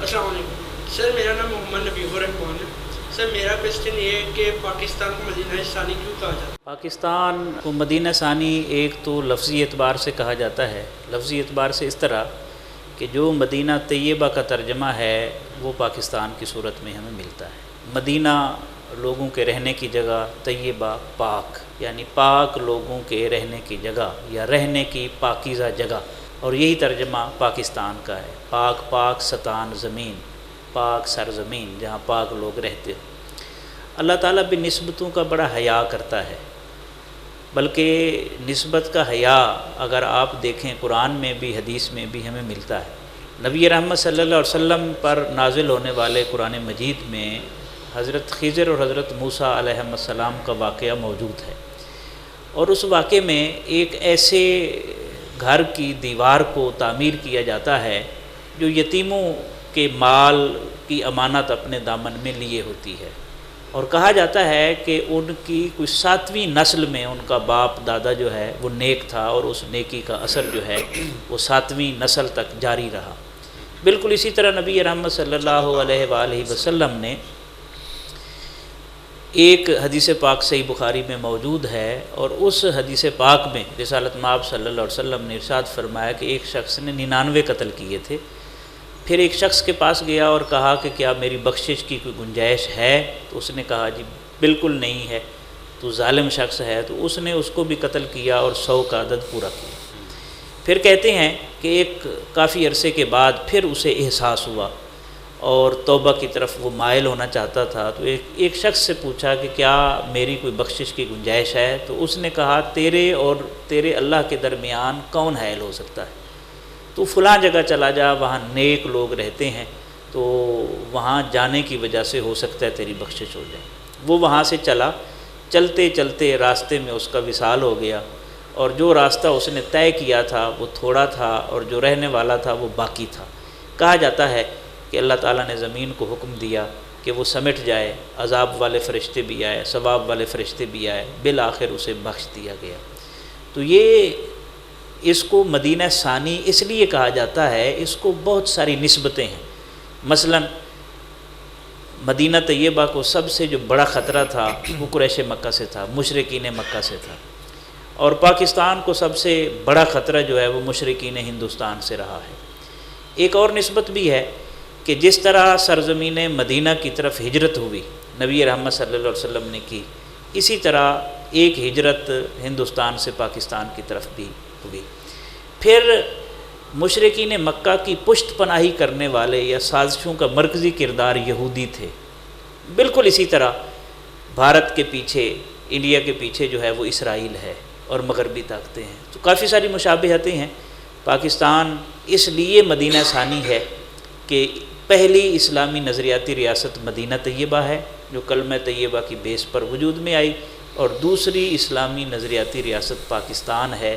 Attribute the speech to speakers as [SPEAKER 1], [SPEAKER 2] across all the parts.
[SPEAKER 1] अस्सलाम वालेकुम सर, मेरा नाम मोहम्मद नबीहुर रहमान है। सर, मेरा क्वेश्चन ये है कि पाकिस्तान को मदीना सानी क्यों कहा जाता है?
[SPEAKER 2] पाकिस्तान को मदीना सानी एक तो लफ्ज़ी एतबार से कहा जाता है। लफ्ज़ी एतबार से इस तरह कि जो मदीना तैयबा का तर्जमा है वो पाकिस्तान की सूरत में हमें मिलता है। मदीना लोगों के रहने की जगह, तैयबा पाक, यानी पाक लोगों के रहने की जगह या रहने की पाकीज़ा जगह, और यही तर्जमा पाकिस्तान का है। पाक पाक सतान ज़मीन, पाक सरज़मीन जहाँ पाक लोग रहते हो। अल्लाह ताला भी निस्बतों का बड़ा हया करता है, बल्कि निस्बत का हया अगर आप देखें कुरान में भी हदीस में भी हमें मिलता है। नबी रहमत सल्लल्लाहु अलैहि वसल्लम पर नाजिल होने वाले कुरान मजीद में हज़रत खिज़र और हज़रत मूसा अलैहिस्सलाम का वाक़या मौजूद है, और उस वाक़े में एक ऐसे घर की दीवार को तामीर किया जाता है जो यतीमों के माल की अमानत अपने दामन में लिए होती है, और कहा जाता है कि उनकी कुछ 7वीं नस्ल में उनका बाप दादा जो है वो नेक था, और उस नेकी का असर जो है वो 7वीं नस्ल तक जारी रहा। बिल्कुल इसी तरह नबी रहमत सल्लल्लाहु अलैहि वसल्लम ने एक हदीस पाक सही बुखारी में मौजूद है, और उस हदीस पाक में रिसालत माब सल्लल्लाहु अलैहि वसल्लम ने इरशाद फरमाया कि एक शख्स ने 99 कत्ल किए थे। फिर एक शख्स के पास गया और कहा कि क्या मेरी बख्शिश की कोई गुंजाइश है? तो उसने कहा जी बिल्कुल नहीं है, तो जालिम शख्स है। तो उसने उसको भी कत्ल किया और 100 का अदद पूरा किया। फिर कहते हैं कि एक काफ़ी अरसे के बाद फिर उसे एहसास हुआ और तौबा की तरफ वो माइल होना चाहता था। तो एक शख्स से पूछा कि क्या मेरी कोई बख्शिश की गुंजाइश है? तो उसने कहा तेरे और तेरे अल्लाह के दरमियान कौन हायल हो सकता है? तो फ़लाँ जगह चला जा, वहाँ नेक लोग रहते हैं, तो वहाँ जाने की वजह से हो सकता है तेरी बख्शिश हो जाए। वो वहाँ से चला, चलते चलते रास्ते में उसका विसाल हो गया, और जो रास्ता उसने तय किया था वो थोड़ा था और जो रहने वाला था वो बाकी था। कहा जाता है कि अल्लाह ताला ने ज़मीन को हुक्म दिया कि वो समेट जाए, अज़ाब वाले फ़रिश्ते भी आए, सवाब वाले फ़रिश्ते भी आए, बिल आखिर उसे बख्श दिया गया। तो ये इसको मदीना सानी इसलिए कहा जाता है, इसको बहुत सारी निस्बतें हैं। मसलन मदीना तैयबा को सबसे जो बड़ा ख़तरा था वो कुरैश मक्का से था, मुशरिकीन मक्का से था, और पाकिस्तान को सबसे बड़ा ख़तरा जो है वो मुशरिकीन हिंदुस्तान से रहा है। एक और निस्बत भी है कि जिस तरह सरज़मीन मदीना की तरफ हिजरत हुई नबी रहमत सल्लल्लाहु अलैहि वसल्लम ने की, इसी तरह एक हिजरत हिंदुस्तान से पाकिस्तान की तरफ भी हुई। फिर मुशरिकीन मक्का की पुश्त पनाही करने वाले या साजिशों का मरकज़ी किरदार यहूदी थे। बिल्कुल इसी तरह भारत के पीछे, इंडिया के पीछे जो है वो इसराइल है और मगरबी ताकतें हैं। तो काफ़ी सारी मुशाबहतें हैं। पाकिस्तान इसलिए मदीना सानी है कि पहली इस्लामी नज़रियाती रियासत मदीना तैयबा है जो कलमा तैयबा की बेस पर वजूद में आई, और दूसरी इस्लामी नज़रियाती रियासत पाकिस्तान है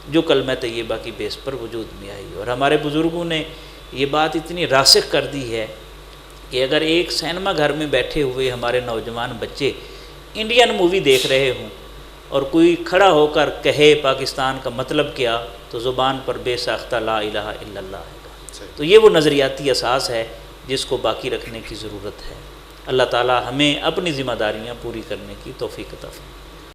[SPEAKER 2] जो कलमा तैयबा की बेस पर वजूद में आई। और हमारे बुज़ुर्गों ने ये बात इतनी रासिख कर दी है कि अगर एक सिनेमा घर में बैठे हुए हमारे नौजवान बच्चे इंडियन मूवी देख रहे हों और कोई खड़ा होकर कहे पाकिस्तान का मतलब क्या, तो ज़ुबान पर बेसाख्ता ला इलाहा इल्लल्लाह है। तो ये वो नज़रियाती असास है जिसको बाकी रखने की ज़रूरत है। अल्लाह ताला हमें अपनी ज़िम्मेदारियाँ पूरी करने की तौफ़ीक़ अता फरमाए।